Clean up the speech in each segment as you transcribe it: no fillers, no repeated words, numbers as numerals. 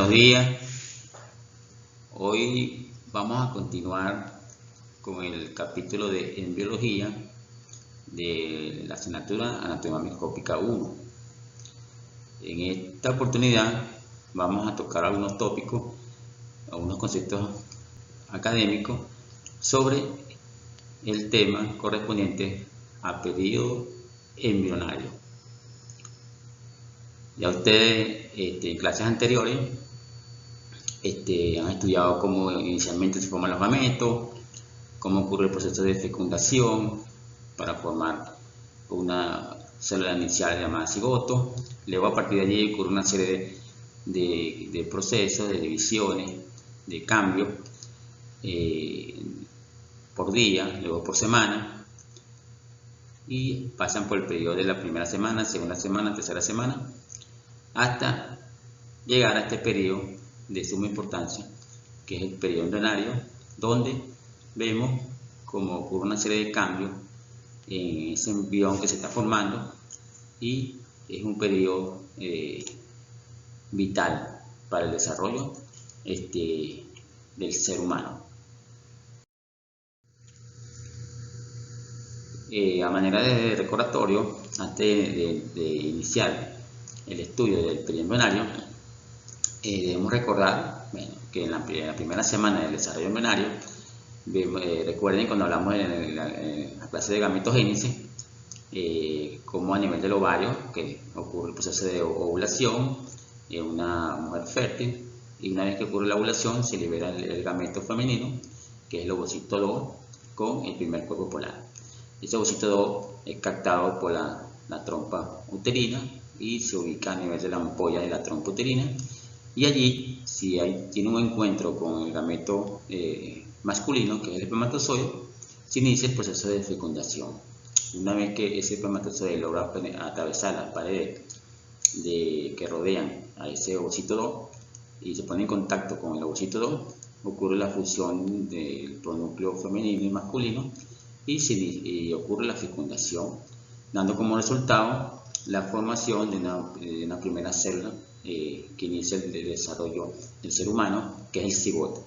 Buenos días. Hoy vamos a continuar con el capítulo en biología de la asignatura Anatomía Microscópica 1. En esta oportunidad vamos a tocar algunos tópicos, algunos conceptos académicos sobre el tema correspondiente a periodo embrionario. Ya ustedes en clases anteriores han estudiado cómo inicialmente se forman los gametos, cómo ocurre el proceso de fecundación para formar una célula inicial llamada cigoto. Luego, a partir de allí ocurre una serie de procesos, de divisiones, de cambios por día, luego por semana, y pasan por el periodo de la primera semana, segunda semana, tercera semana, hasta llegar a este periodo de suma importancia, que es el periodo embrionario, donde vemos cómo ocurre una serie de cambios en ese embrión que se está formando, y es un periodo vital para el desarrollo del ser humano. A manera de recordatorio, antes de iniciar el estudio del periodo embrionario, debemos recordar que en la primera semana del desarrollo embrionario, recuerden cuando hablamos en la clase de gametogénesis, como a nivel del ovario, que ocurre el proceso de ovulación en una mujer fértil, y una vez que ocurre la ovulación se libera el gameto femenino, que es el ovocito 2, con el primer cuerpo polar. Ese ovocito 2 es captado por la trompa uterina y se ubica a nivel de la ampolla de la trompa uterina, y allí, si tiene un encuentro con el gameto masculino, que es el espermatozoide, se inicia el proceso de fecundación. Una vez que ese espermatozoide logra atravesar las paredes que rodean a ese ovocito 2 y se pone en contacto con el ovocito 2, ocurre la fusión del pronúcleo femenino y masculino, y ocurre la fecundación, dando como resultado la formación de una primera célula que inicia el desarrollo del ser humano, que es el cigoto.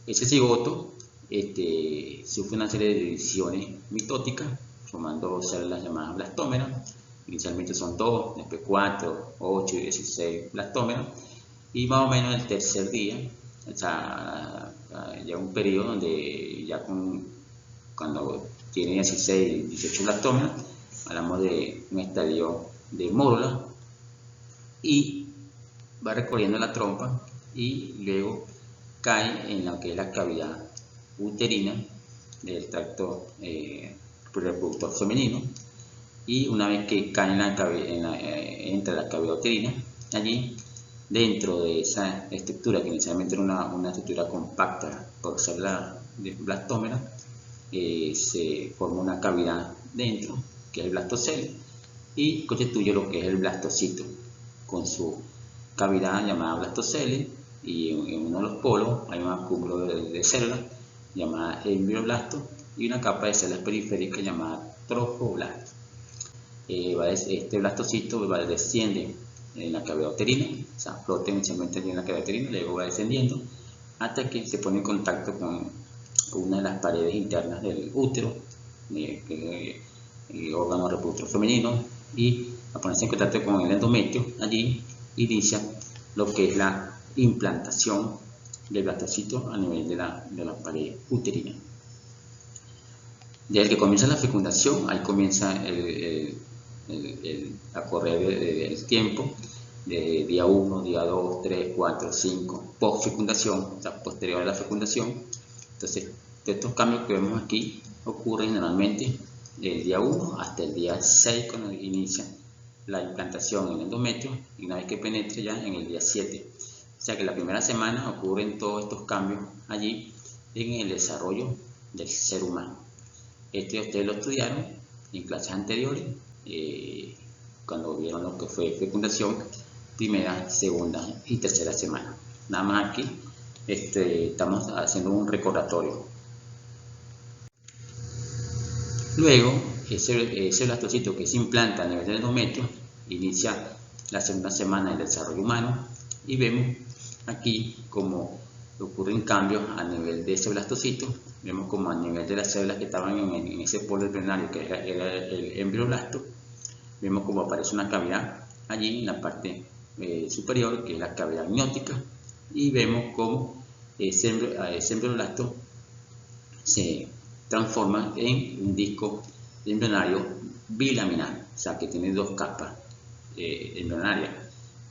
Ese cigoto sufre una serie de divisiones mitóticas, formando células llamadas blastómeras. Inicialmente son 2, después 4, 8 y 16 blastómeras, y más o menos el tercer día, o sea, ya un periodo donde ya cuando tiene 16, 18 blastómeras, hablamos de un estadio de mórula, y va recorriendo la trompa y luego cae en lo que es la cavidad uterina del tracto reproductor femenino, y una vez que cae entra la cavidad uterina, allí dentro de esa estructura, que inicialmente era una estructura compacta por célula de blastómera, se forma una cavidad dentro, que es el blastocele, y constituye lo que es el blastocito, con su cavidad llamada blastocele, y en uno de los polos hay un acúmulo de células llamada embrioblasto y una capa de células periféricas llamada trofoblasto. Este blastocito desciende en la cavidad uterina, o sea, flota inicialmente en la cavidad uterina, luego va descendiendo hasta que se pone en contacto con una de las paredes internas del útero, el órgano reproductor femenino, y al ponerse en contacto con el endometrio, allí inicia lo que es la implantación del blastocito a nivel de la pared uterina. Desde que comienza la fecundación, ahí comienza a correr el tiempo de día 1, día 2, 3, 4, 5, post fecundación, o sea, posterior a la fecundación. Entonces, estos cambios que vemos aquí ocurren generalmente del día 1 hasta el día 6, cuando inicia la implantación en el endometrio, y una vez que penetre ya en el día 7. O sea que la primera semana ocurren todos estos cambios allí en el desarrollo del ser humano. Ustedes lo estudiaron en clases anteriores, cuando vieron lo que fue fecundación, primera, segunda y tercera semana. Nada más aquí estamos haciendo un recordatorio. Luego, ese blastocito que se implanta a nivel del endometrio inicia la segunda semana del desarrollo humano, y vemos aquí como ocurren cambios a nivel de ese blastocito. Vemos como a nivel de las células que estaban en ese polo embrionario, que era el embrioblasto, vemos como aparece una cavidad allí en la parte superior, que es la cavidad amniótica, y vemos como ese embrioblasto se transforma en un disco embrionario bilaminar, o sea que tiene dos capas embrionarias,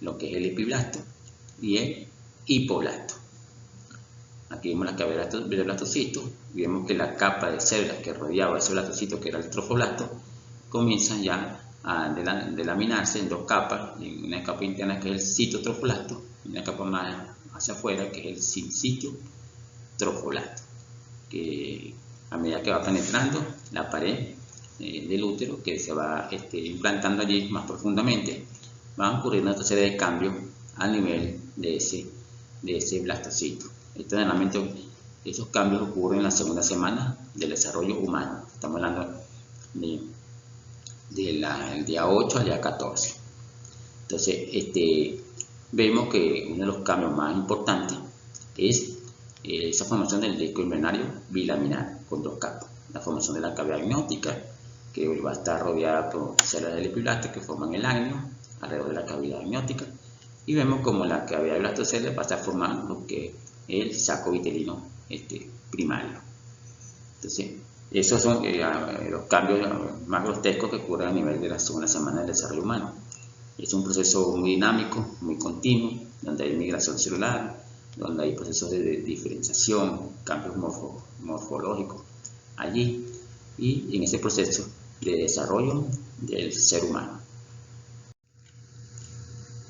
lo que es el epiblasto y el hipoblasto. Aquí vemos la cavidad del blastocito y vemos que la capa de células que rodeaba ese blastocito, que era el trofoblasto, comienza ya a delaminarse en dos capas, en una capa interna que es el citotrofoblasto y una capa más hacia afuera que es el sincitotrofoblasto, que a medida que va penetrando la pared del útero, que se va implantando allí más profundamente, van ocurriendo otra serie de cambios a nivel de ese blastocito. Esos cambios ocurren en la segunda semana del desarrollo humano. Estamos hablando del día 8 al día 14. Entonces, vemos que uno de los cambios más importantes es esa formación del disco embrionario bilaminar con dos capas. La formación de la cavidad amniótica, que va a estar rodeada por células del epiblasto que forman el ágneo alrededor de la cavidad amniótica. Y vemos como la cavidad del blastocele va a estar formando lo que es el saco vitelino primario. Entonces, esos son los cambios más grotescos que ocurren a nivel de la segunda semana del desarrollo humano. Es un proceso muy dinámico, muy continuo, donde hay migración celular, donde hay procesos de diferenciación, cambios morfológicos allí, y en ese proceso de desarrollo del ser humano.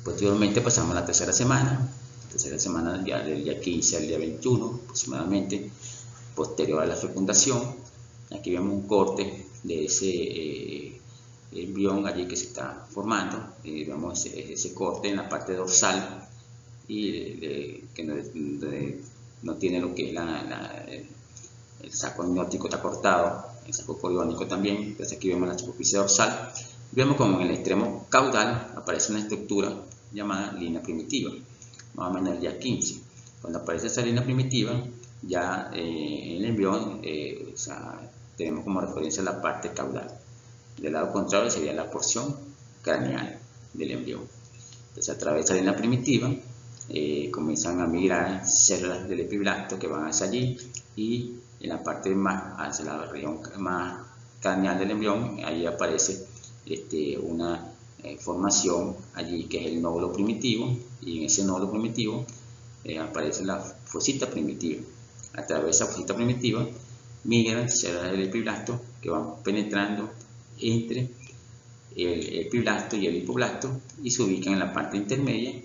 Posteriormente pasamos a la tercera semana ya del día 15 al día 21 aproximadamente, posterior a la fecundación. Aquí vemos un corte de ese embrión allí que se está formando, vemos ese corte en la parte dorsal y que no tiene lo que es el saco amniótico, está cortado, el saco coriónico también. Entonces aquí vemos la superficie dorsal. Vemos como en el extremo caudal aparece una estructura llamada línea primitiva, más o menos el día 15. Cuando aparece esa línea primitiva, ya en el embrión tenemos como referencia la parte caudal. Del lado contrario sería la porción craneal del embrión. Entonces, a través de esa línea primitiva comienzan a migrar células del epiblasto que van hacia allí, y en la parte más hacia la región más craneal del embrión, ahí aparece una formación allí que es el nódulo primitivo, y en ese nódulo primitivo aparece la fosita primitiva. A través de esa fosita primitiva migran células del epiblasto que van penetrando entre el epiblasto y el hipoblasto y se ubican en la parte intermedia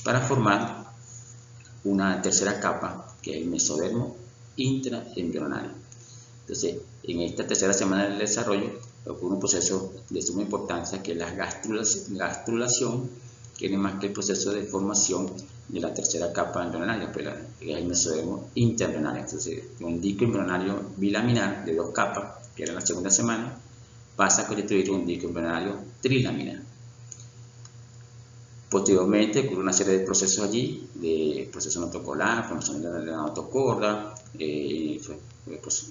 para formar una tercera capa que es el mesodermo intraembrionario. Entonces, en esta tercera semana del desarrollo ocurre un proceso de suma importancia que es la gastrulación, que no es más que el proceso de formación de la tercera capa embrionaria, que es el mesodermo intraembrionario. Entonces, un disco embrionario bilaminar de dos capas, que era la segunda semana, pasa a constituir un disco embrionario trilaminar. Posteriormente ocurre una serie de procesos allí, de proceso notocolar, formación de la notocorda,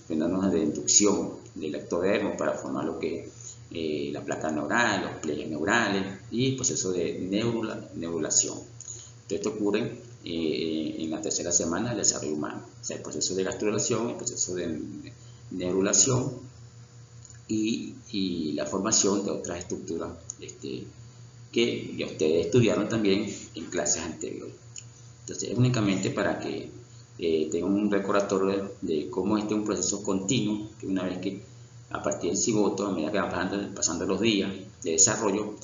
fenómenos de inducción del ectodermo para formar lo que es la placa neural, los pliegues neurales y el proceso de neurulación. Todo esto ocurre en la tercera semana del desarrollo humano. O sea, el proceso de gastrulación, el proceso de neurulación y la formación de otras estructuras que ya ustedes estudiaron también en clases anteriores. Entonces, es únicamente para que tengan un recordatorio de cómo este es un proceso continuo, que una vez que a partir del cigoto, a medida que van pasando los días de desarrollo,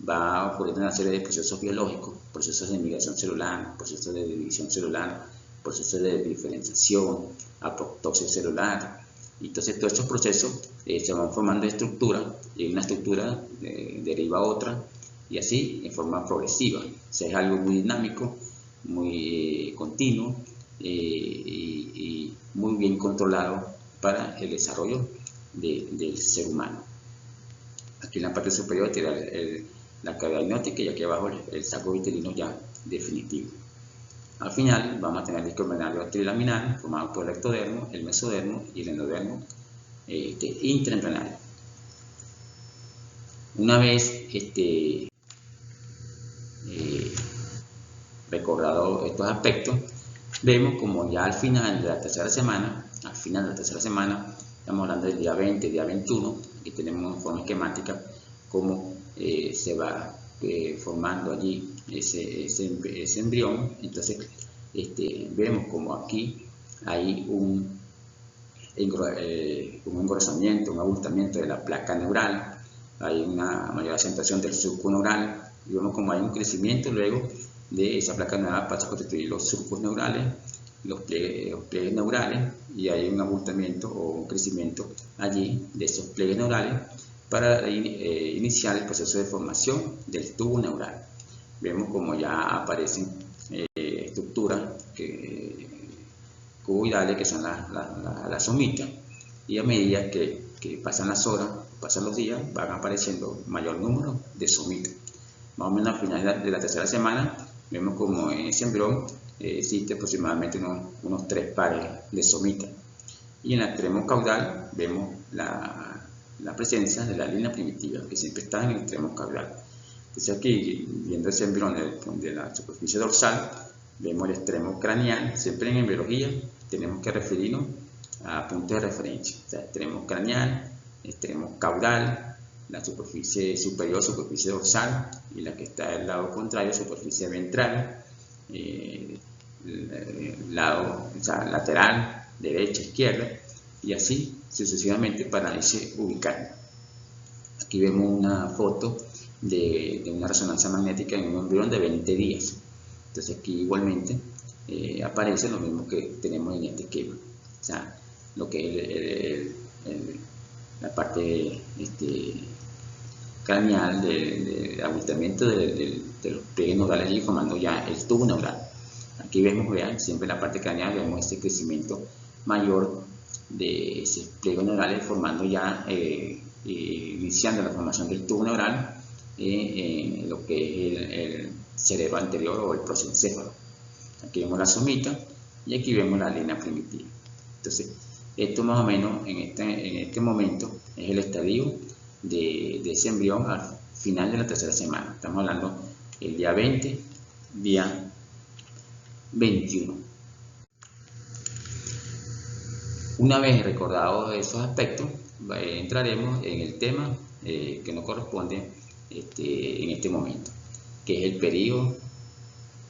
va ocurriendo una serie de procesos biológicos, procesos de migración celular, procesos de división celular, procesos de diferenciación, apoptosis celular. Y entonces todos estos procesos se van formando estructuras, y una estructura deriva a otra, y así en forma progresiva. O sea, es algo muy dinámico, muy continuo y muy bien controlado para el desarrollo del ser humano. Aquí en la parte superior tiene la cavidad amniótica y aquí abajo el saco vitelino ya definitivo. Al final vamos a tener el disco embrionario trilaminar formado por el ectodermo, el mesodermo y el endodermo intraembrionario. Una vez recordado estos aspectos, vemos como ya al final de la tercera semana, estamos hablando del día 20, día 21, aquí tenemos en forma esquemática cómo se va formando allí ese embrión. Entonces vemos como aquí hay un engrosamiento, un abultamiento de la placa neural, hay una mayor acentuación del surco neural y vemos como hay un crecimiento luego de esa placa neural para constituir los surcos neurales, los pliegues neurales, y hay un abultamiento o un crecimiento allí de esos pliegues neurales para iniciar el proceso de formación del tubo neural. Vemos como ya aparecen estructuras cuboidales que son las somitas, y a medida que pasan las horas, pasan los días, van apareciendo mayor número de somitas. Más o menos al final de la tercera semana vemos como en ese embrión existe aproximadamente unos 3 pares de somitas, y en el extremo caudal vemos la presencia de la línea primitiva que siempre está en el extremo caudal. Entonces aquí, viendo ese embrión de la superficie dorsal, vemos el extremo craneal. Siempre en embriología tenemos que referirnos a puntos de referencia, o sea, extremo craneal, extremo caudal, la superficie superior, superficie dorsal, y la que está del lado contrario, superficie ventral, lado, o sea, lateral, derecha, izquierda, y así sucesivamente para irse ubicando. Aquí vemos una foto de una resonancia magnética en un embrión de 20 días. Entonces aquí igualmente aparece lo mismo que tenemos en este esquema, o sea, lo que es la parte craneal de abultamiento de los pliegues neurales allí formando ya el tubo neural. Aquí vemos, vean, siempre en la parte craneal vemos ese crecimiento mayor de esos pliegues neurales formando ya, iniciando la formación del tubo neural en lo que es el cerebro anterior o el prosencéfalo. Aquí vemos la somita y aquí vemos la línea primitiva. Entonces, esto más o menos en este momento es el estadio de ese embrión al final de la tercera semana. Estamos hablando el día 20, día 21. Una vez recordados esos aspectos, entraremos en el tema que nos corresponde en este momento, que es el periodo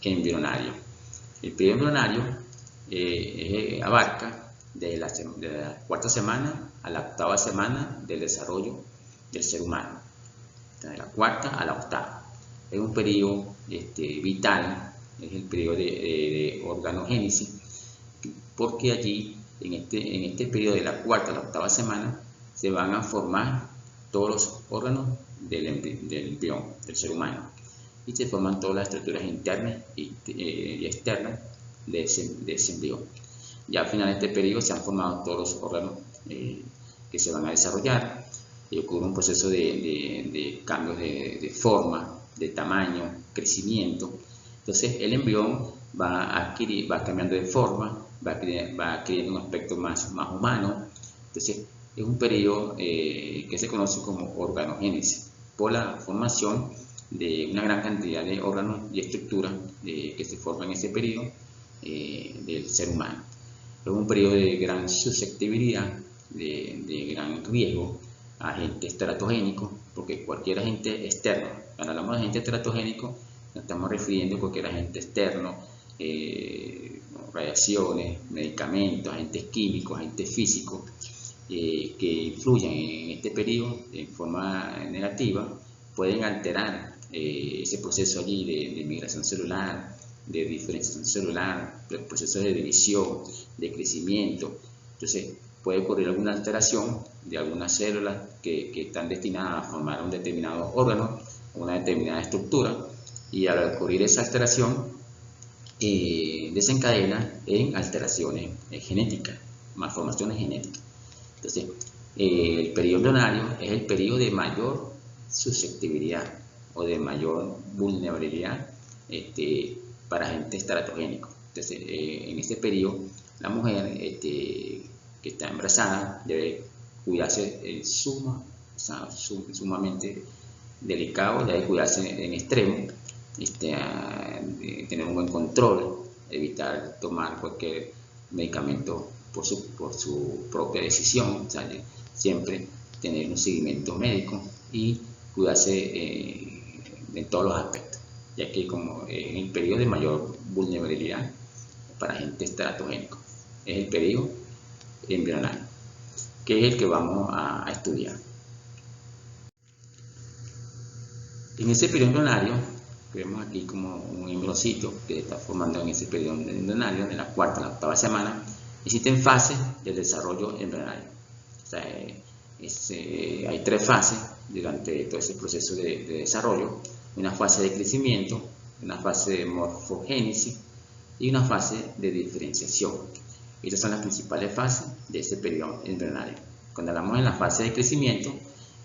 embrionario. El periodo embrionario abarca de la cuarta semana a la octava semana del desarrollo del ser humano, de la cuarta a la octava. Es un periodo vital, es el periodo de organogénesis, porque allí en este periodo de la cuarta a la octava semana se van a formar todos los órganos del embrión, del ser humano, y se forman todas las estructuras internas y externas de ese embrión. Ya al final de este periodo se han formado todos los órganos que se van a desarrollar, y ocurre un proceso de cambios de forma, de tamaño, crecimiento. Entonces el embrión va cambiando de forma, va adquiriendo un aspecto más humano. Entonces es un periodo que se conoce como organogénesis, por la formación de una gran cantidad de órganos y estructuras que se forman en ese periodo del ser humano. Es un periodo de gran susceptibilidad, de gran riesgo a agentes teratogénicos, porque cualquier agente externo, cuando hablamos de agente teratogénico, nos estamos refiriendo a cualquier agente externo, radiaciones, medicamentos, agentes químicos, agentes físicos, que influyen en este periodo en forma negativa, pueden alterar ese proceso allí de migración celular, de diferenciación celular, procesos de división, de crecimiento. Entonces puede ocurrir alguna alteración de algunas células que están destinadas a formar un determinado órgano, una determinada estructura, y al ocurrir esa alteración desencadena en alteraciones genéticas, malformaciones genéticas. Entonces el periodo embrionario es el periodo de mayor susceptibilidad o de mayor vulnerabilidad para agentes teratogénicos. Entonces, en este periodo, la mujer que está embarazada debe cuidarse sumamente delicado, debe cuidarse en extremo, tener un buen control, evitar tomar cualquier medicamento por su propia decisión, o sea, siempre tener un seguimiento médico y cuidarse en todos los aspectos, ya que como en el periodo de mayor vulnerabilidad para agentes teratogénicos es el periodo embrional, que es el que vamos a estudiar. En ese periodo embrionario, vemos aquí como un embriocito que está formando en ese periodo embrionario, de la cuarta a la octava semana, existen fases del desarrollo embrionario. O sea, hay 3 fases durante todo ese proceso de desarrollo: una fase de crecimiento, una fase de morfogénesis y una fase de diferenciación. Estas son las principales fases de ese periodo embrionario. Cuando hablamos en la fase de crecimiento,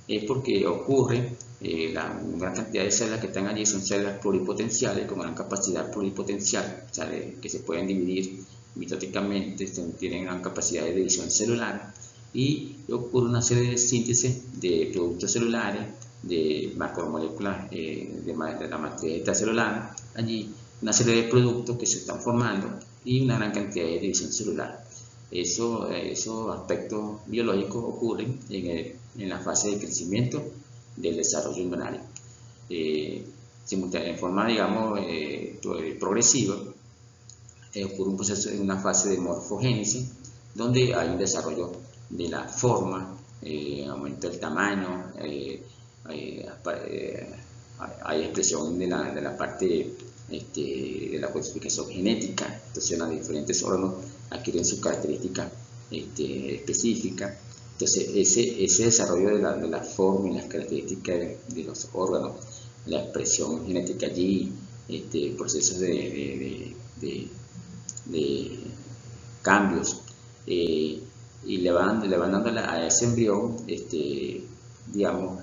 es porque ocurre la gran cantidad de células que están allí son células pluripotenciales con gran capacidad pluripotencial, o sea, que se pueden dividir mitóticamente, tienen gran capacidad de división celular, y ocurre una serie de síntesis de productos celulares, de macromoléculas de la matriz extracelular, allí una serie de productos que se están formando y una gran cantidad de división celular. Esos aspectos biológicos ocurren en la fase de crecimiento del desarrollo embrionario. En forma, digamos, progresiva, ocurre un proceso en una fase de morfogénesis, donde hay un desarrollo de la forma, aumento del tamaño, hay expresión de la parte de la codificación genética. Entonces los diferentes órganos adquieren sus características específicas. Entonces ese desarrollo de la forma y las características de los órganos, la expresión genética allí, procesos de cambios, y le van dando a ese embrión, digamos,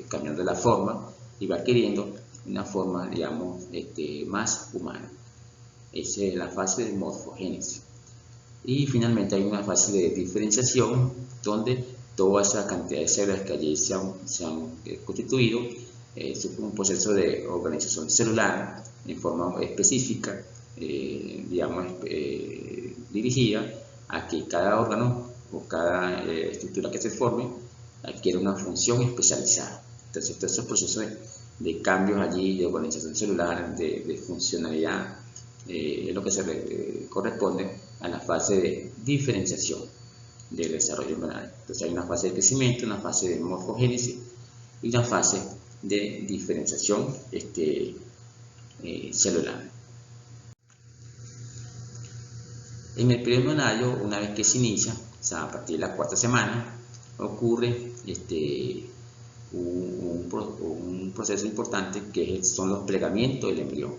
cambiando la forma, y va adquiriendo una forma, digamos, más humana. Esa es la fase de morfogénesis. Y finalmente hay una fase de diferenciación, donde toda esa cantidad de células que allí se han constituido sufren un proceso de organización celular en forma específica, digamos, dirigida a que cada órgano o cada estructura que se forme adquiere una función especializada. Entonces, todos esos procesos de cambios allí, de organización celular, de funcionalidad, es lo que se corresponde a la fase de diferenciación del desarrollo embrionario. Entonces hay una fase de crecimiento, una fase de morfogénesis y una fase de diferenciación celular. En el periodo embrionario, una vez que se inicia, o sea, a partir de la cuarta semana, ocurre un proceso importante que son los plegamientos del embrión.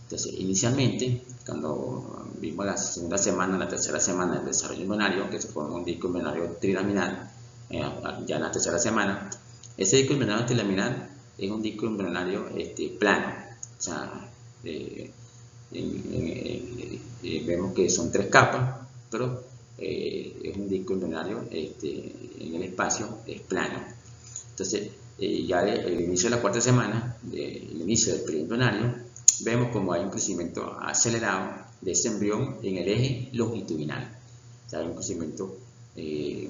Entonces, inicialmente, cuando vimos la segunda semana, la tercera semana del desarrollo embrionario, que se forma un disco embrionario trilaminar, ya en la tercera semana, ese disco embrionario trilaminar es un disco embrionario plano. O sea, vemos que son 3 capas, pero es un disco embrionario en el espacio, es plano. Entonces, ya el inicio de la cuarta semana, el inicio del periodo embrionario, vemos como hay un crecimiento acelerado de ese embrión en el eje longitudinal. O sea, hay un crecimiento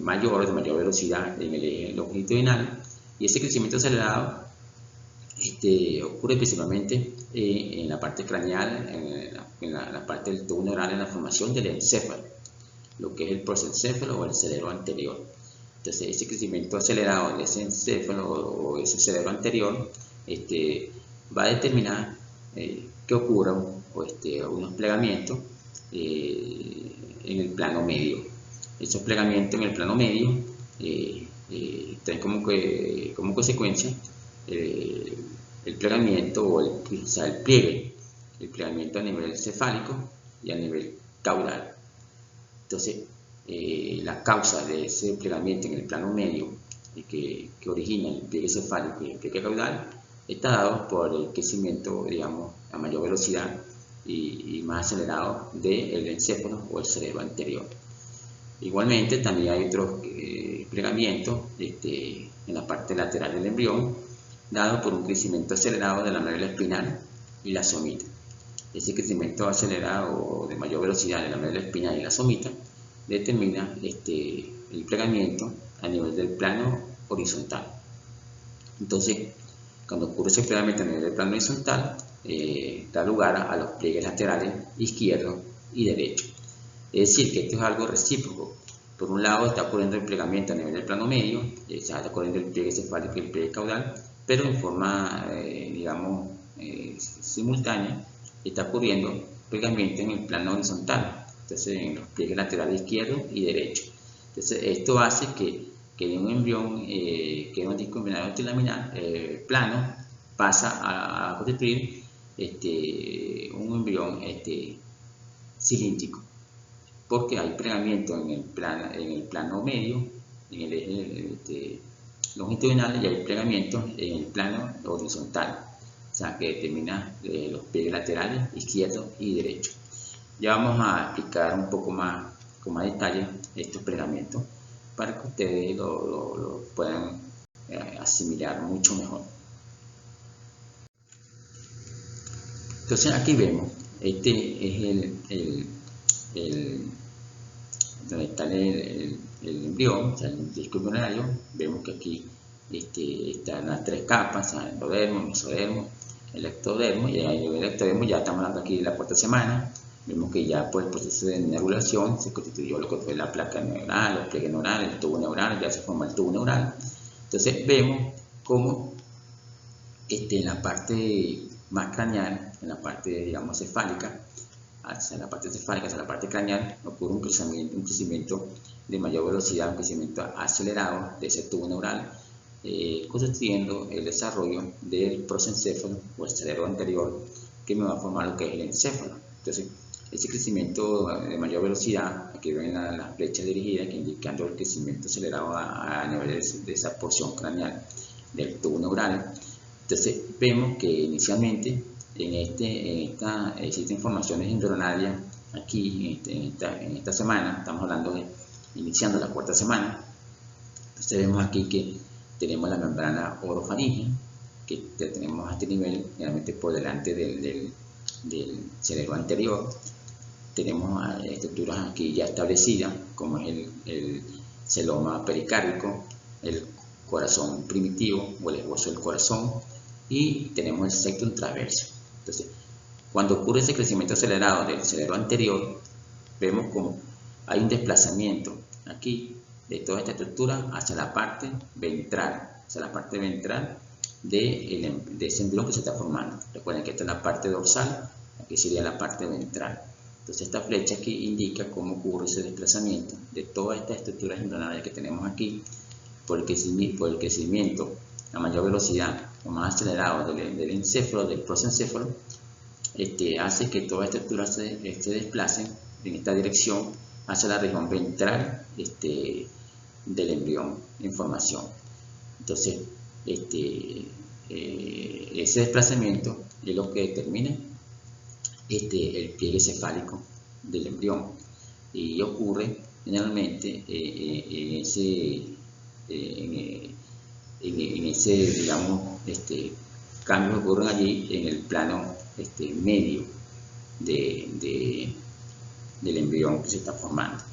mayor, de mayor velocidad en el eje longitudinal, y ese crecimiento acelerado ocurre principalmente en la parte craneal, en la parte del tubo neural, en la formación del encéfalo, lo que es el prosencéfalo o el cerebro anterior. Entonces, ese crecimiento acelerado de ese encéfalo o ese cerebro anterior va a determinar que ocurra unos plegamientos en el plano medio. Esos plegamientos en el plano medio traen como consecuencia el plegamiento o sea, el pliegue, el plegamiento a nivel cefálico y a nivel caudal. Entonces, la causa de ese plegamiento en el plano medio que origina el pliegue cefálico y el pliegue caudal está dado por el crecimiento, digamos, a mayor velocidad y más acelerado del encéfalo o el cerebro anterior. Igualmente, también hay otros plegamientos en la parte lateral del embrión, dado por un crecimiento acelerado de la médula espinal y la somita. Ese crecimiento acelerado o de mayor velocidad de la médula espinal y la somita determina el plegamiento a nivel del plano horizontal. Entonces, cuando ocurre ese plegamiento a nivel del plano horizontal, da lugar a los pliegues laterales izquierdo y derecho. Es decir, que esto es algo recíproco. Por un lado está ocurriendo el plegamiento a nivel del plano medio, está ocurriendo el pliegue cefálico y el pliegue caudal, pero en forma, digamos, simultánea, está ocurriendo plegamiento en el plano horizontal, entonces en los pliegues laterales izquierdo y derecho. Entonces esto hace que de un embrión, que es un disco embrionario multilaminar plano, pasa a constituir un embrión cilíndrico, porque hay plegamiento en el plano medio, en el eje longitudinal, y hay plegamiento en el plano horizontal, o sea, que determina los pliegues laterales izquierdo y derecho. Ya vamos a explicar un poco más, con más detalle, estos plegamientos para que ustedes lo puedan asimilar mucho mejor. Entonces aquí vemos, este es donde está el embrión, o sea, el disco embrionario. Vemos que aquí están las tres capas, o sea, el endodermo, el mesodermo, el ectodermo, y ahí el ectodermo ya estamos hablando aquí de la cuarta semana. Vemos que ya por el proceso de neurulación se constituyó lo que fue la placa neural, los pliegues neurales, el tubo neural, ya se forma el tubo neural. Entonces vemos cómo en la parte más craneal, en la parte, digamos, cefálica, hacia la parte cefálica, hacia la parte craneal, ocurre un crecimiento de mayor velocidad, un crecimiento acelerado de ese tubo neural, constituyendo el desarrollo del prosencéfalo o el cerebro anterior, que me va a formar lo que es el encéfalo. Entonces, ese crecimiento de mayor velocidad, aquí ven las flechas dirigidas que indicando el crecimiento acelerado a nivel de esa porción craneal del tubo neural. Entonces, vemos que inicialmente existen informaciones embrionarias aquí en esta semana. Estamos hablando de iniciando la cuarta semana. Entonces vemos aquí que tenemos la membrana orofaringea, que tenemos a este nivel, realmente por delante del cerebro anterior. Tenemos estructuras aquí ya establecidas, como es el celoma pericárdico, el corazón primitivo o el esbozo del corazón, y tenemos el septum transverso. Entonces, cuando ocurre ese crecimiento acelerado del cerebro anterior, vemos como hay un desplazamiento aquí de toda esta estructura hacia la parte ventral, de ese embrión que se está formando. Recuerden que esta es la parte dorsal, aquí sería la parte ventral. Entonces esta flecha aquí indica cómo ocurre ese desplazamiento de todas estas estructuras embrionarias que tenemos aquí por el crecimiento a mayor velocidad o más acelerado del encéfalo, del prosencéfalo, hace que todas estas estructuras se desplacen en esta dirección hacia la región ventral del embrión en formación. Entonces, ese desplazamiento es lo que determina el pliegue cefálico del embrión, y ocurre generalmente en ese, digamos, cambios que ocurren allí en el plano medio del embrión que se está formando.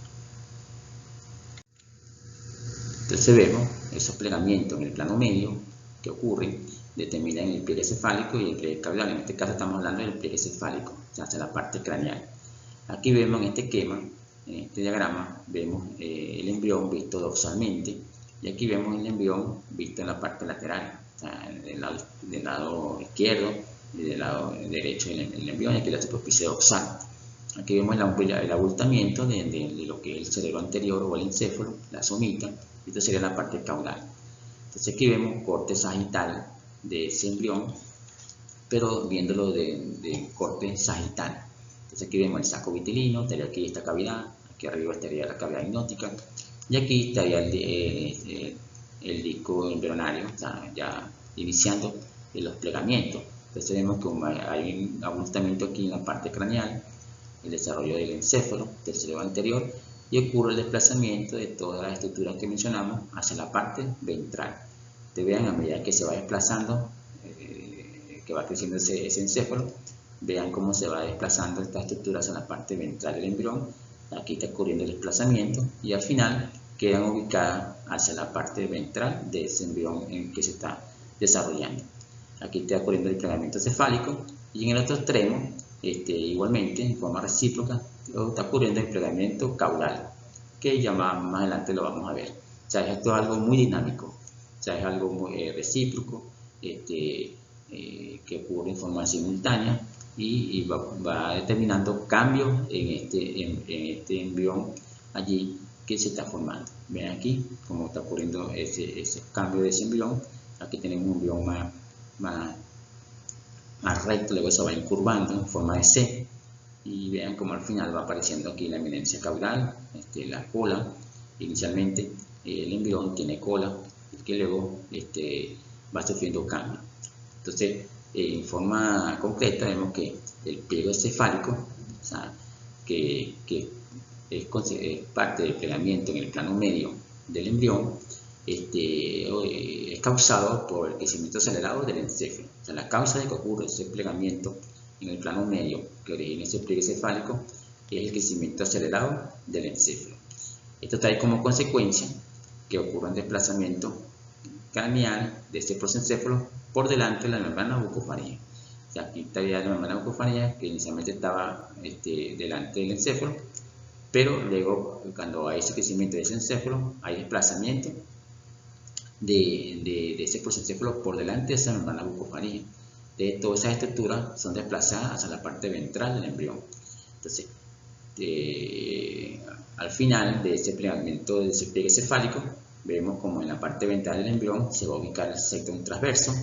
Entonces vemos esos plegamientos en el plano medio que ocurren, determinan el pliegue cefálico y el pliegue caudal. En este caso estamos hablando del pliegue cefálico, o sea, hacia la parte craneal. Aquí vemos en este esquema, en este diagrama, vemos el embrión visto dorsalmente, y aquí vemos el embrión visto en la parte lateral, o sea, del lado izquierdo y del lado derecho del embrión, y aquí la superficie dorsal. Aquí vemos el abultamiento de lo que es el cerebro anterior o el encéfalo, la somita, y esta sería la parte caudal. Entonces aquí vemos corte sagital de ese embrión, pero viéndolo de corte sagital. Entonces aquí vemos el saco vitilino, estaría aquí esta cavidad, aquí arriba estaría la cavidad hipnótica, y aquí estaría el disco embrionario, o sea, ya iniciando los plegamientos. Entonces vemos que hay un abultamiento aquí en la parte craneal, el desarrollo del encéfalo, del cerebro anterior, y ocurre el desplazamiento de todas las estructuras que mencionamos hacia la parte ventral. Ustedes vean, a medida que se va desplazando, que va creciendo ese encéfalo, vean cómo se va desplazando esta estructura hacia la parte ventral del embrión. Aquí está ocurriendo el desplazamiento y al final quedan ubicadas hacia la parte ventral de ese embrión en que se está desarrollando. Aquí está ocurriendo el plegamiento cefálico y en el otro extremo, igualmente en forma recíproca, está ocurriendo el plegamiento caudal, que ya más adelante lo vamos a ver. O sea, esto es algo muy dinámico, o sea, es algo muy recíproco, que ocurre en forma simultánea y va determinando cambios en este embrión allí que se está formando. Ven aquí cómo está ocurriendo ese cambio de ese embrión. Aquí tenemos un embrión más recto, luego se va incurvando en forma de C. Y vean cómo al final va apareciendo aquí la eminencia caudal, la cola. Inicialmente el embrión tiene cola, que luego va sufriendo cambios. Entonces, en forma concreta vemos que el pliego cefálico, o sea, que es parte del plegamiento en el plano medio del embrión, es causado por el crecimiento acelerado del encéfalo. O sea, la causa de que ocurre ese plegamiento en el plano medio que origina ese pliegue cefálico es el crecimiento acelerado del encéfalo. Esto trae como consecuencia que ocurra un desplazamiento craneal de este prosencéfalo por delante de la membrana bucofaringea. O sea, aquí está ya la membrana bucofaringea que inicialmente estaba delante del encéfalo, pero luego cuando hay ese crecimiento de ese encéfalo hay desplazamiento de ese prosencéfalo por delante de esa membrana bucofaringea. Todas esas estructuras son desplazadas hacia la parte ventral del embrión. Entonces, al final de ese plegamiento, de ese pliegue cefálico, vemos como en la parte ventral del embrión se va a ubicar el septum transverso,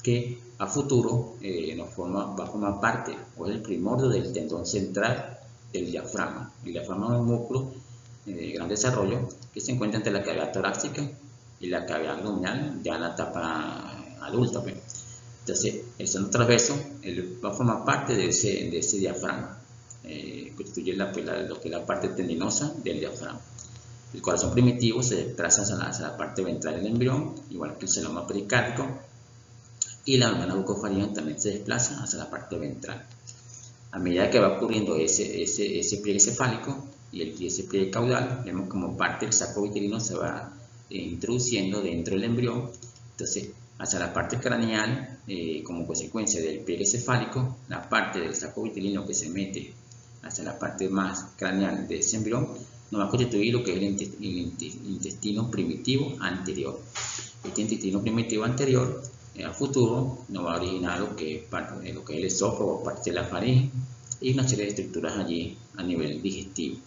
que a futuro va a formar parte o es el primordio del tendón central del diafragma. El diafragma es un músculo de gran desarrollo que se encuentra entre la cavidad torácica y la cavidad abdominal ya en la etapa adulta. Entonces, el seno transverso va a formar parte de ese diafragma, constituye lo que es la parte tendinosa del diafragma. El corazón primitivo se desplaza hacia la parte ventral del embrión, igual que el celoma pericárdico, y la membrana bucofaringea también se desplaza hacia la parte ventral. A medida que va ocurriendo ese pliegue cefálico y ese pliegue caudal, vemos como parte del saco vitelino se va introduciendo dentro del embrión. Entonces, hacia la parte craneal, como consecuencia del pliegue cefálico, la parte del saco vitelino que se mete hacia la parte más craneal de ese embrión nos va a constituir lo que es el intestino primitivo anterior. Este intestino primitivo anterior, a futuro, nos va a originar lo que es el esófago, parte de la faringe y una serie de estructuras allí a nivel digestivo.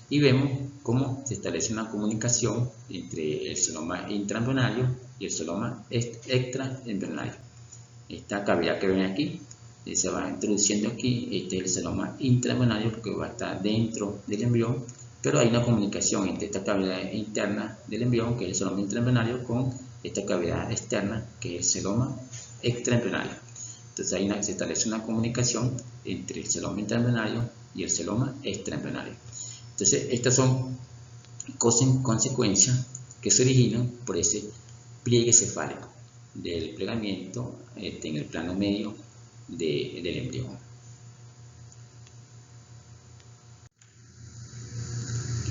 Y vemos cómo se establece una comunicación entre el celoma intraembrionario y el celoma extraembrionario. Esta cavidad que ven aquí se va introduciendo aquí, este es el celoma intraembrionario porque va a estar dentro del embrión, pero hay una comunicación entre esta cavidad interna del embrión, que es el celoma intraembrionario, con esta cavidad externa, que es el celoma extraembrionario. Entonces ahí se establece una comunicación entre el celoma intraembrionario y el celoma extraembrionario. Entonces estas son consecuencias que se originan por ese pliegue cefálico del plegamiento en el plano medio del embrión.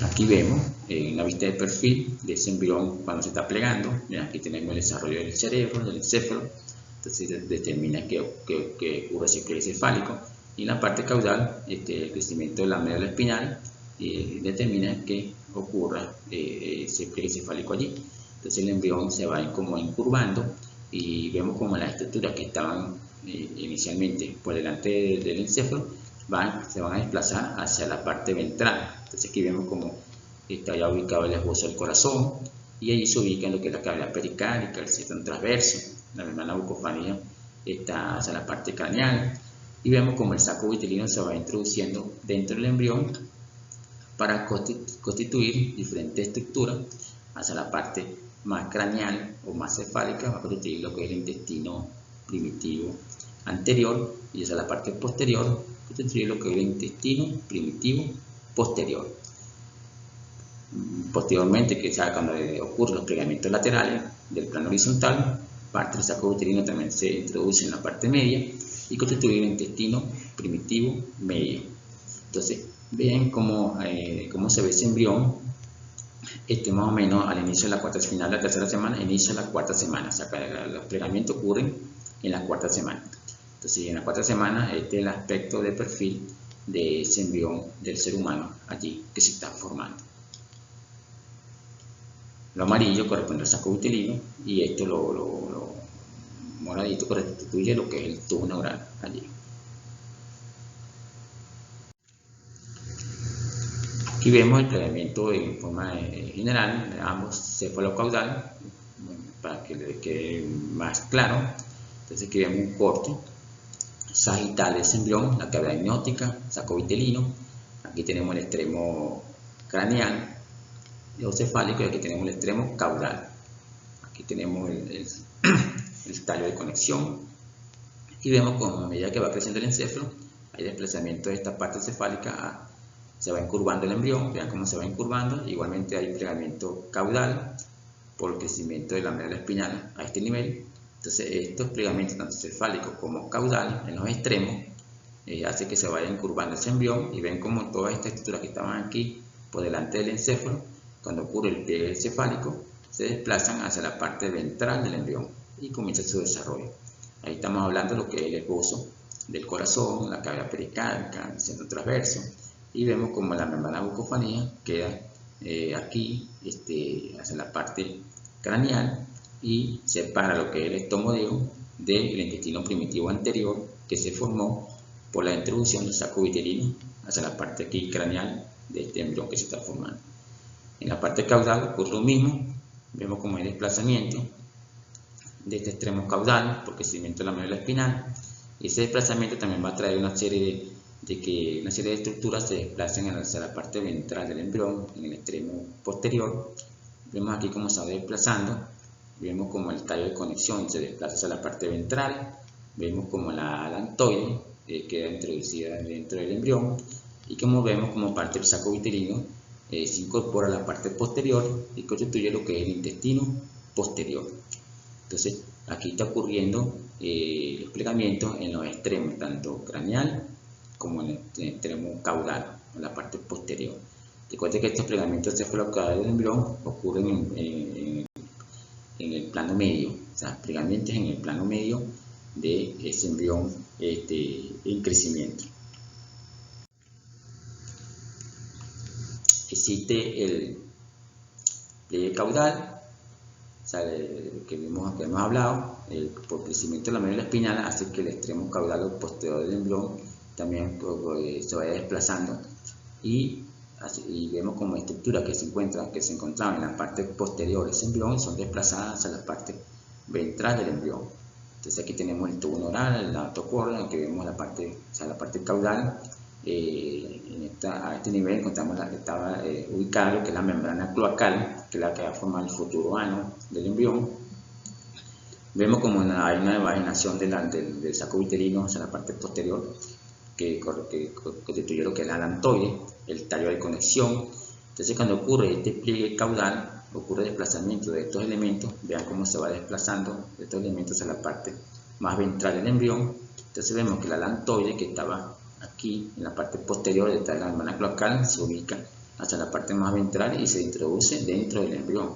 Aquí vemos una vista de perfil de ese embrión cuando se está plegando. Aquí tenemos el desarrollo del cerebro, del encéfalo. Entonces determina que ocurre ese pliegue cefálico. Y en la parte caudal, el crecimiento de la médula espinal determina que ocurra ese pliegue cefálico allí. Entonces el embrión se va como incurvando y vemos como las estructuras que estaban inicialmente por delante del encéfalo se van a desplazar hacia la parte ventral. Entonces aquí vemos como está ya ubicado el esbozo del corazón y allí se ubica en lo que es la cavidad pericárdica, el septum transverso, la membrana bucofaringea está hacia la parte craneal y vemos como el saco vitelino se va introduciendo dentro del embrión para constituir diferentes estructuras hacia la parte más craneal o más cefálica, va a constituir lo que es el intestino primitivo anterior y esa es la parte posterior, constituye lo que es el intestino primitivo posterior. Posteriormente, que ya cuando ocurren los plegamientos laterales del plano horizontal, parte del saco uterino también se introduce en la parte media y constituye el intestino primitivo medio. Entonces, vean cómo se ve ese embrión. Más o menos al inicio de la cuarta final, la tercera semana, inicia la cuarta semana, o sea, los plegamientos ocurren en la cuarta semana. Entonces, en la cuarta semana, este es el aspecto de perfil de ese embrión del ser humano allí que se está formando. Lo amarillo corresponde al saco uterino y esto lo moradito constituye lo que es el tubo neural allí. Aquí vemos el plegamiento en forma general de ambos cefalocaudal para que le quede más claro. Entonces aquí vemos un corte sagital de ese embrión, la cavidad amniótica, saco vitelino. Aquí tenemos el extremo craneal o cefálico y aquí tenemos el extremo caudal. Aquí tenemos el tallo de conexión y vemos como a medida que va creciendo el encéfalo hay desplazamiento de esta parte cefálica se va encurvando el embrión, vean cómo se va encurvando. Igualmente hay plegamiento caudal por el crecimiento de la médula espinal a este nivel. Entonces estos plegamientos tanto cefálicos como caudal en los extremos hace que se vaya encurvando ese embrión y ven como todas estas estructuras que estaban aquí por delante del encéfalo, cuando ocurre el pliegue cefálico, se desplazan hacia la parte ventral del embrión y comienza su desarrollo. Ahí estamos hablando de lo que es el esbozo del corazón, la cavidad pericárdica, el centro transverso, y vemos como la membrana bucofanía queda aquí hacia la parte craneal y separa lo que es el estomodeo del intestino primitivo anterior que se formó por la introducción del saco vitelino hacia la parte aquí craneal de este embrión que se está formando. En la parte caudal ocurre lo mismo, vemos como hay desplazamiento de este extremo caudal por crecimiento de la médula espinal y ese desplazamiento también va a traer una serie de estructuras se desplazan hacia la parte ventral del embrión en el extremo posterior. Vemos aquí cómo se va desplazando, vemos como el tallo de conexión se desplaza hacia la parte ventral, vemos como la alantoide queda introducida dentro del embrión y como vemos como parte del saco vitelino se incorpora a la parte posterior y constituye lo que es el intestino posterior. Entonces aquí está ocurriendo los plegamientos en los extremos, tanto craneal como en el extremo caudal, en la parte posterior. Recuerden que estos plegamientos cefalocaudales del embrión ocurren en el plano medio, o sea, plegamientos en el plano medio de ese embrión en crecimiento. Existe el pliegue caudal, o sea, que hemos hablado, por crecimiento de la médula espinal hace que el extremo caudal o posterior del embrión también se vaya desplazando y vemos como estructuras que se encontraban en la parte posterior de ese embrión son desplazadas hacia la parte ventral del embrión. Entonces aquí tenemos el tubo neural, el latocórneo, que vemos la parte caudal. A este nivel encontramos estaba ubicada lo que es la membrana cloacal, que es la que va a formar el futuro ano del embrión. Vemos como hay una evaginación del saco vitelino hacia la parte posterior, que constituye lo que es la alantoide, el tallo de conexión. Entonces cuando ocurre este pliegue caudal, ocurre desplazamiento de estos elementos, vean cómo se va desplazando estos elementos hacia la parte más ventral del embrión. Entonces vemos que la alantoide que estaba aquí en la parte posterior de la membrana cloacal se ubica hacia la parte más ventral y se introduce dentro del embrión.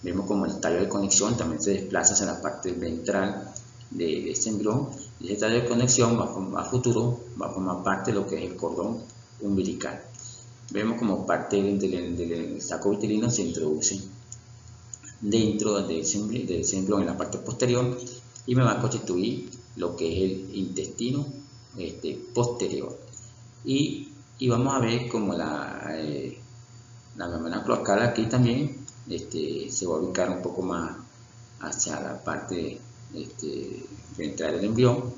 Vemos como el tallo de conexión también se desplaza hacia la parte ventral de este embrión y ese tallo de conexión a futuro va a formar parte de lo que es el cordón umbilical. Vemos como parte del saco vitelino se introduce dentro del embrión en la parte posterior y me va a constituir lo que es el intestino posterior. Y vamos a ver como la membrana cloacal aquí también se va a ubicar un poco más hacia la parte ventral del embrión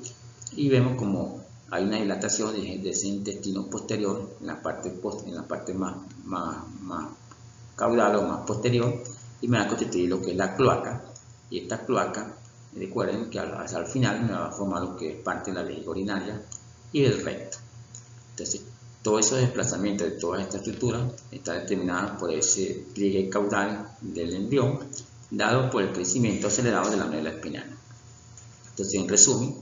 y vemos como hay una dilatación de ese intestino posterior en la parte más caudal o más posterior y me va a constituir lo que es la cloaca y esta cloaca recuerden que al final me va a formar lo que es parte de la vejiga urinaria y del recto. Entonces, todo ese desplazamiento de toda esta estructura está determinada por ese pliegue caudal del embrión, dado por el crecimiento acelerado de la médula espinal. Entonces, en resumen,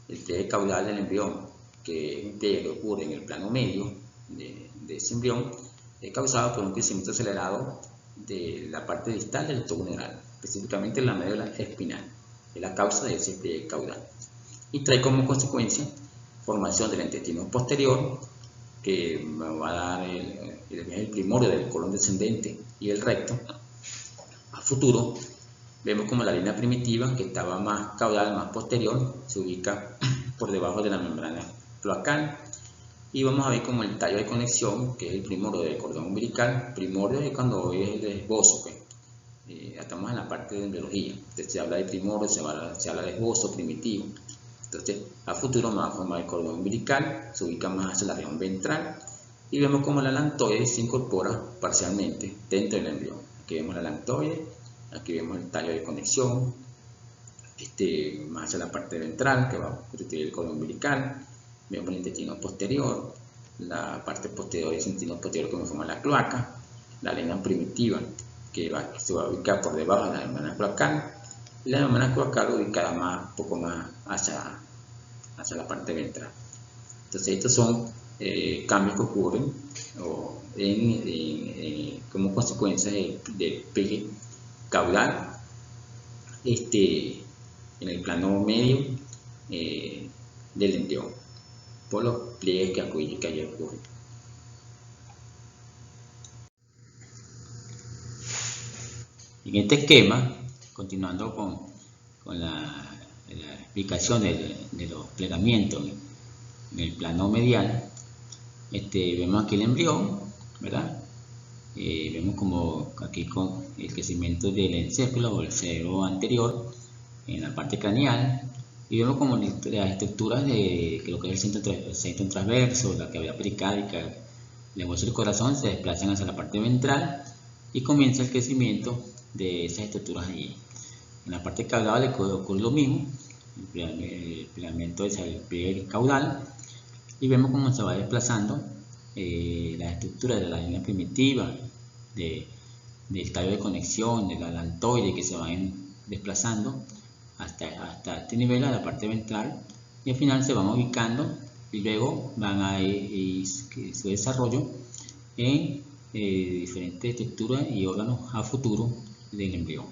el pliegue caudal del embrión, que es un pliegue que ocurre en el plano medio de ese embrión, es causado por un crecimiento acelerado de la parte distal del tubo neural, específicamente la médula espinal, es la causa de ese pliegue caudal. Y trae como consecuencia formación del intestino posterior, que va a dar el primorio del colon descendente y el recto. A futuro, vemos como la línea primitiva, que estaba más caudal, más posterior, se ubica por debajo de la membrana cloacal. Y vamos a ver como el tallo de conexión, que es el primorio del cordón umbilical. Primorio es cuando es el esbozo, pues. Estamos en la parte de embriología. Entonces se habla de primorio, se habla de esbozo primitivo. Entonces, a futuro me va a formar el cordón umbilical, se ubica más hacia la región ventral y vemos como la lantoide se incorpora parcialmente dentro del embrión. Aquí vemos la lantoide, aquí vemos el tallo de conexión, más hacia la parte ventral que va a constituir el cordón umbilical. Vemos el intestino posterior, la parte posterior del intestino posterior que me forma la cloaca, la línea primitiva que se va a ubicar por debajo de la membrana cloacal y la membrana cloacal ubicada un poco más hacia la parte ventral. Entonces estos son cambios que ocurren como consecuencia del pliegue caudal en el plano medio del embrión, por los pliegues que allí ocurren. En este esquema, continuando con la explicación de los plegamientos en el plano medial, vemos aquí el embrión, ¿verdad? Vemos como aquí con el crecimiento del encéfalo o el cerebro anterior en la parte craneal, y vemos como las estructuras de lo que es el centro transverso, la cavidad pericárdica, el hueso del corazón se desplazan hacia la parte ventral y comienza el crecimiento de esas estructuras allí. En la parte caudal ocurre lo mismo, el plegamiento es el pliegue caudal, y vemos cómo se va desplazando la estructura de la línea primitiva, del tallo de conexión, de la lantoide, que se van desplazando hasta este nivel, a la parte ventral, y al final se van ubicando y luego van a ir su desarrollo en diferentes estructuras y órganos a futuro del embrión.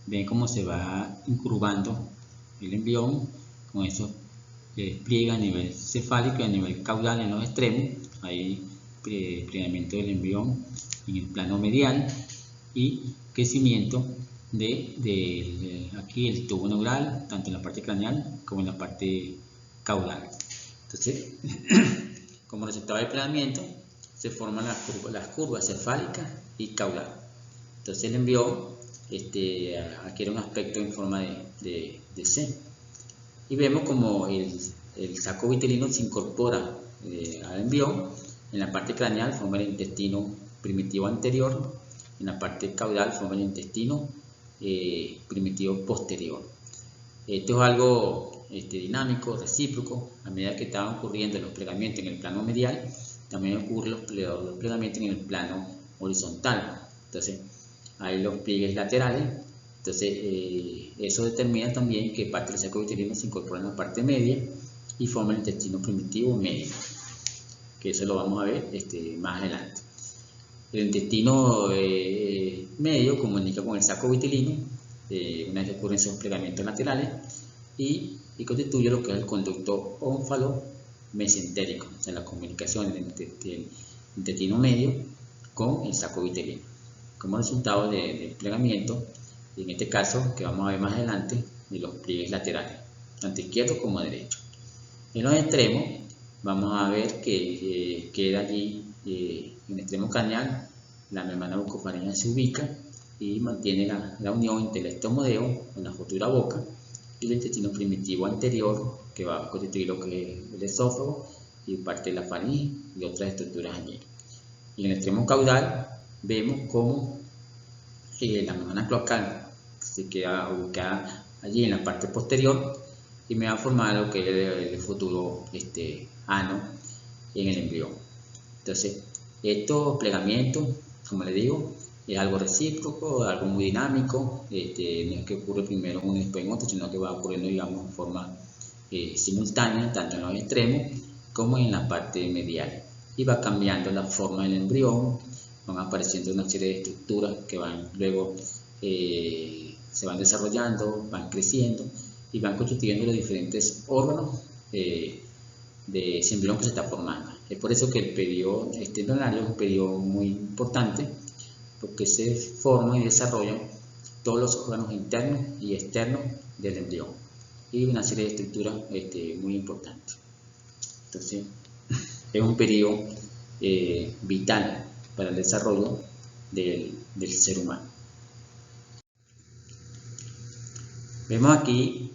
Ven cómo se va incurvando el embrión con esos pliegues a nivel cefálico y a nivel caudal en los extremos. Hay plegamiento del embrión en el plano medial y crecimiento de aquí el tubo neural, tanto en la parte craneal como en la parte caudal. Entonces, como resultado del plegamiento, se forman las curvas cefálicas y caudal. Entonces el embrión adquiere un aspecto en forma de C. Y vemos como el saco vitelino se incorpora al embrión. En la parte craneal forma el intestino primitivo anterior, en la parte caudal forma el intestino primitivo posterior. Esto es algo dinámico, recíproco. A medida que estaban ocurriendo los plegamientos en el plano medial, también ocurren los plegamientos en el plano horizontal. Entonces, hay los pliegues laterales. Entonces, eso determina también que parte del saco vitelino se incorpora en la parte media y forma el intestino primitivo medio, que eso lo vamos a ver más adelante. El intestino medio comunica con el saco vitelino una vez que ocurren esos plegamientos laterales y constituye lo que es el conducto ónfalo-mesentérico, o sea, la comunicación del intestino medio con el saco vitelino. Como resultado del plegamiento, en este caso que vamos a ver más adelante, de los pliegues laterales, tanto izquierdo como derecho. En los extremos vamos a ver que queda allí en el extremo craneal la membrana bucofaringea se ubica y mantiene la unión entre el estomodeo con la futura boca y el intestino primitivo anterior, que va a constituir lo que es el esófago y parte de la faringe y otras estructuras allí. Y en el extremo caudal vemos cómo la membrana cloacal se queda ubicada allí en la parte posterior y me va a formar lo que es el futuro ano en el embrión. Entonces, estos plegamientos, como les digo, es algo recíproco, algo muy dinámico, no es que ocurre primero uno y después en otro, sino que va ocurriendo, digamos, en forma simultánea, tanto en los extremos como en la parte medial. Y va cambiando la forma del embrión, van apareciendo una serie de estructuras que van luego se van desarrollando, van creciendo y van constituyendo los diferentes órganos de ese embrión que se está formando. Es por eso que el periodo embrionario es un periodo muy importante, porque se forman y desarrollan todos los órganos internos y externos del embrión y una serie de estructuras muy importantes. Entonces, es un periodo vital para el desarrollo del ser humano. Vemos aquí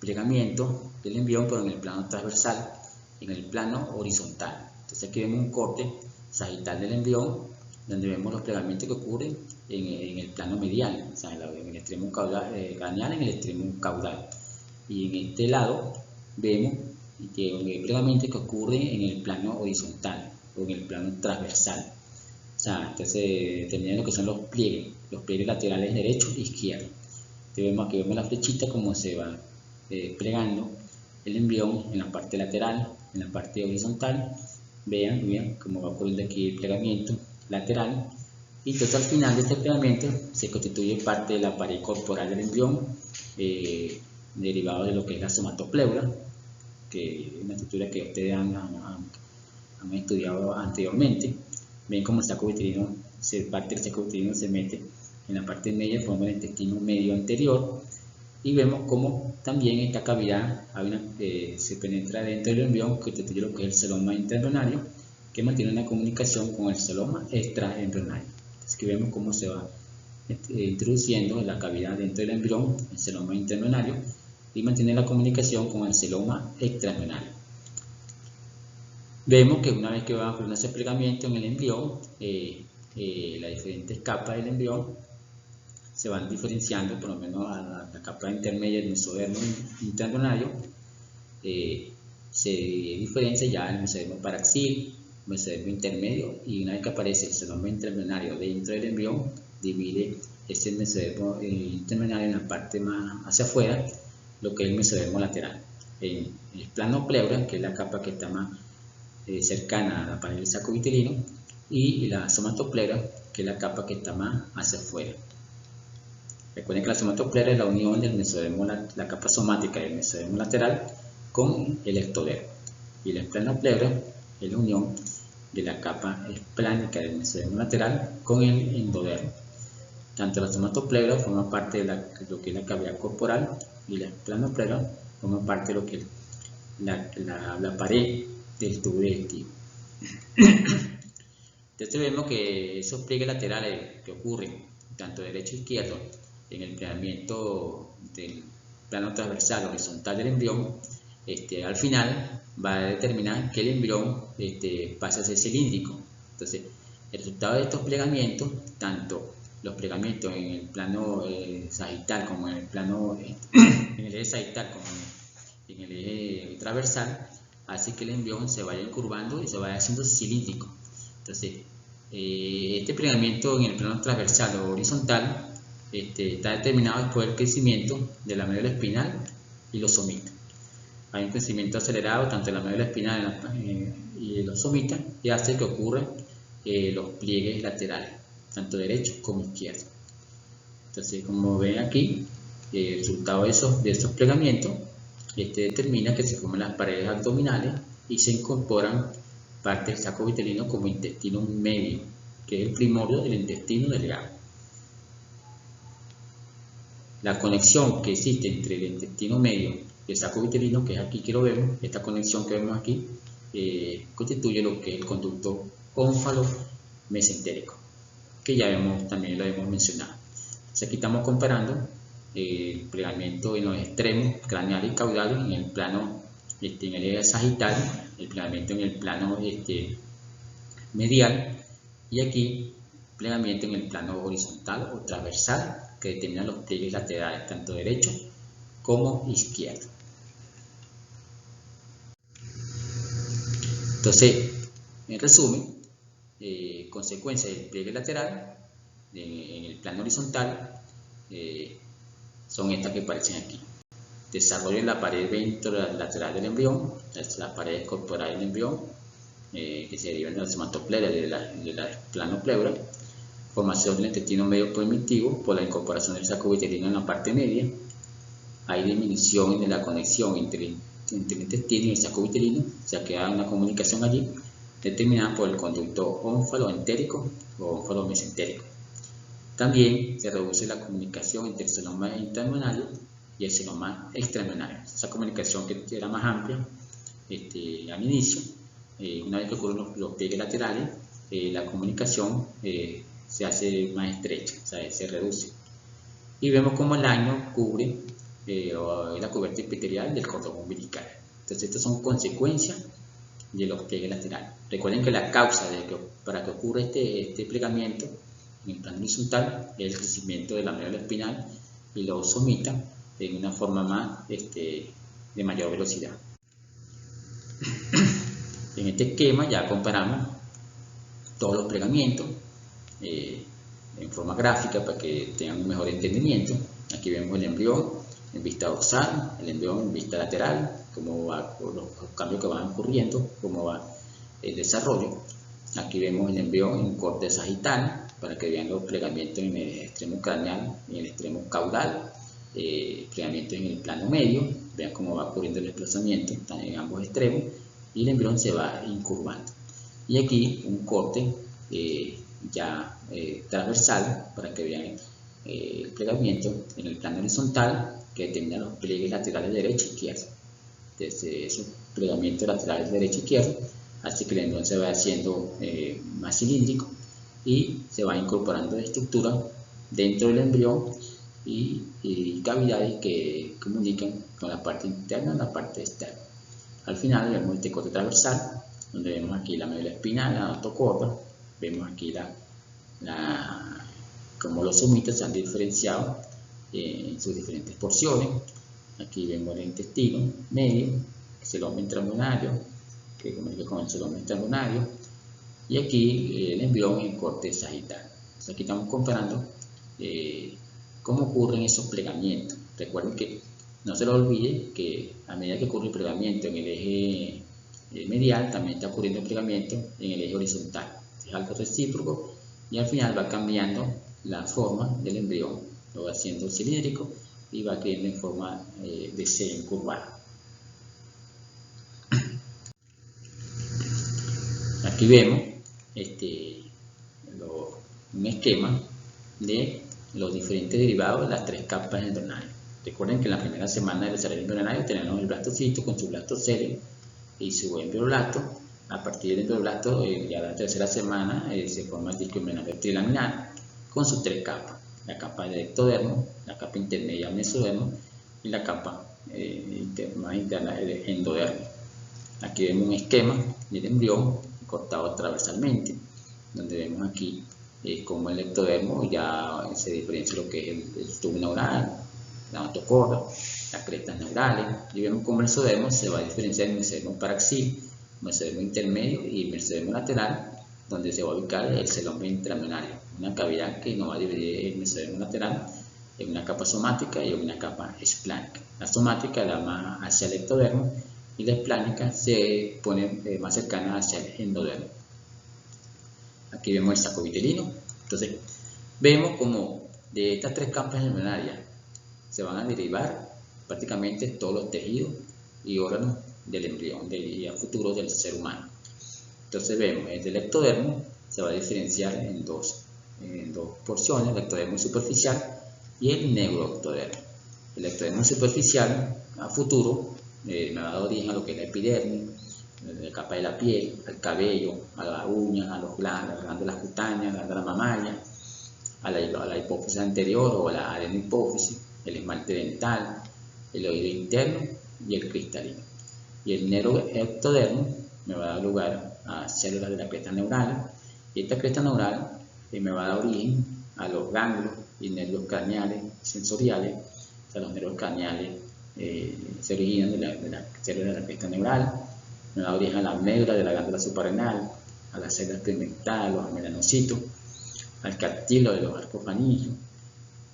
plegamiento del embrión, pero en el plano transversal, en el plano horizontal. Entonces aquí vemos un corte sagital del embrión, donde vemos los plegamientos que ocurren en el plano medial, o sea, en el extremo caudal, craneal, en el extremo caudal. Y en este lado vemos que hay plegamientos que ocurren en el plano horizontal o en el plano transversal. O sea, entonces determinan lo que son los pliegues laterales derecho e izquierdo. Aquí vemos la flechita como se va plegando el embrión en la parte lateral, en la parte horizontal. Vean cómo va ocurriendo aquí el plegamiento lateral. Y entonces al final de este plegamiento se constituye parte de la pared corporal del embrión, derivado de lo que es la somatopleura, que es una estructura que ustedes han estudiado anteriormente. Ven cómo el saco uterino, parte del saco uterino se mete en la parte media, forma el intestino medio anterior, y vemos cómo también esta cavidad se penetra dentro del embrión, que constituye lo que es el celoma intraembrionario, que mantiene una comunicación con el celoma extraembrionario. Entonces aquí vemos cómo se va introduciendo en la cavidad dentro del embrión, el celoma intraembrionario, y mantiene la comunicación con el celoma extraembrionario. Vemos que una vez que va a ocurrir ese plegamiento en el embrión, las diferentes capas del embrión se van diferenciando, por lo menos a la capa intermedia del mesodermo intraembrionario, se diferencia ya el mesodermo paraxil, mesodermo intermedio, y una vez que aparece el celoma intraembrionario dentro del embrión, divide ese mesodermo intraembrionario en la parte más hacia afuera, lo que es el mesodermo lateral. En el plano pleura, que es la capa que está más cercana a la pared del saco uterino, y la somatopleura, que es la capa que está más hacia afuera. Recuerden que la somatopleura es la unión del mesodermo, la capa somática del mesodermo lateral con el ectodermo, y la esplanopleura es la unión de la capa esplánica del mesodermo lateral con el endodermo. Tanto la somatopleura forma parte de lo que es la cavidad corporal, y la esplanopleura forma parte de lo que es la pared del tubo digestivo. Entonces vemos que esos pliegues laterales que ocurren tanto derecho e izquierdo en el plegamiento del plano transversal horizontal del embrión, al final va a determinar que el embrión pasa a ser cilíndrico. Entonces, el resultado de estos plegamientos, tanto los plegamientos en el plano sagital como en el plano en el eje sagital como en el eje transversal, hace que el embrión se vaya encurvando y se vaya haciendo cilíndrico. Entonces, este plegamiento en el plano transversal o horizontal está determinado después del crecimiento de la médula espinal y los somitas. Hay un crecimiento acelerado tanto de la médula espinal y de los somitas, y hace que ocurran los pliegues laterales, tanto derecho como izquierdo. Entonces, como ven aquí, el resultado de esos plegamientos determina que se forman las paredes abdominales y se incorporan partes del saco uterino como intestino medio, que es el primorio del intestino delgado. La conexión que existe entre el intestino medio y el saco uterino, que es aquí que lo vemos, esta conexión que vemos aquí, constituye lo que es el conducto ónfalo-mesentérico, que ya también lo hemos mencionado. Entonces aquí estamos comparando el plegamiento en los extremos craneal y caudal en el plano, en el eje sagital, el plegamiento en el plano medial, y aquí plegamiento en el plano horizontal o transversal que determinan los pliegues laterales, tanto derecho como izquierdo. Entonces, en resumen, consecuencias del pliegue lateral en el plano horizontal son estas que aparecen aquí. Desarrollo de la pared ventrolateral del embrión, las paredes corporales del embrión, que se derivan de la somatopleura y de la planopleura. Formación del intestino medio primitivo por la incorporación del saco uterino en la parte media. Hay disminución de la conexión entre el intestino y el saco uterino, o sea que hay una comunicación allí determinada por el conducto ónfalo-entérico o ónfalo-mesentérico. También se reduce la comunicación entre el celoma intraembrionario y el celoma extraembrionario. Esa comunicación que era más amplia al inicio, una vez que ocurren los pliegues laterales, la comunicación se hace más estrecha, o sea, se reduce. Y vemos como el año cubre la cubierta epitelial del cordón umbilical. Entonces, estas son consecuencias de los pliegues laterales. Recuerden que la causa para que ocurra este plegamiento en el plano horizontal es el crecimiento de la médula espinal y lo somita en una forma más de mayor velocidad. En este esquema ya comparamos todos los plegamientos en forma gráfica para que tengan un mejor entendimiento. Aquí vemos el embrión en vista dorsal, el embrión en vista lateral, cómo va, los cambios que van ocurriendo, cómo va el desarrollo. Aquí vemos el embrión en corte sagital para que vean los plegamientos en el extremo craneal y en el extremo caudal, plegamientos en el plano medio, vean cómo va ocurriendo el desplazamiento en ambos extremos y el embrión se va incurvando. Y aquí un corte transversal para que vean el plegamiento en el plano horizontal que determina los pliegues laterales derecho e izquierdo. Desde esos plegamientos laterales derecho e izquierdo hace que el embrión se vaya haciendo más cilíndrico y se va incorporando de estructura dentro del embrión y cavidades que comunican con la parte interna y la parte externa. Al final vemos este corte transversal, donde vemos aquí la médula espinal, la notocorda, vemos aquí cómo los somitas se han diferenciado en sus diferentes porciones. Aquí vemos el intestino medio, el celoma intraembrionario, que comunica con el celoma extraembrionario, y aquí el embrión en corte sagital. Entonces aquí estamos comparando cómo ocurren esos plegamientos. Recuerden que no se les olvide que a medida que ocurre el plegamiento en el eje medial, también está ocurriendo el plegamiento en el eje horizontal. Es algo recíproco y al final va cambiando la forma del embrión, lo va haciendo cilíndrico y va quedando en forma de C encurvada. Aquí vemos un esquema de los diferentes derivados de las tres capas embrionarias. Recuerden que en la primera semana del desarrollo embrionario tenemos el blastocito con su blastocele y su embrioblasto. A partir del embrioblasto, ya la tercera semana, se forma el disco embrionario trilaminar con sus tres capas: la capa del ectodermo, la capa intermedia del mesodermo y la capa más interna del endodermo. Aquí vemos un esquema del embrión cortado transversalmente, donde vemos aquí como el ectodermo ya se diferencia lo que es el tubo neural, la notocorda, las crestas neurales, y vemos como el mesodermo se va a diferenciar en el mesodermo paraxil, mesodermo intermedio y mesodermo lateral, donde se va a ubicar el celoma intraembrionario, una cavidad que nos va a dividir el mesodermo lateral en una capa somática y una capa esplánica. La somática da más hacia el ectodermo y la esplánica se pone más cercana hacia el endodermo. Aquí vemos el saco vitelino. Entonces vemos como de estas tres capas embrionarias se van a derivar prácticamente todos los tejidos y órganos del embrión y a futuro del ser humano. Entonces vemos el del ectodermo se va a diferenciar en dos porciones: el ectodermo superficial y el neuroectodermo. El ectodermo superficial a futuro me va a dar origen a lo que es la epidermis, la capa de la piel, al cabello, a las uñas, a las glándulas cutáneas, a la glándula mamaria, a la hipófisis anterior o a la adenohipófisis, el esmalte dental, el oído interno y el cristalino. Y el neuroectodermo me va a dar lugar a células de la cresta neural, y esta cresta neural me va a dar origen a los ganglios y nervios craneales sensoriales. O sea, los nervios craneales se originan de la célula de la cresta neural, me da origen a la médula de la glándula suprarrenal, a las células pigmentadas, los melanocitos, al cartílago de los arcos faríngeos,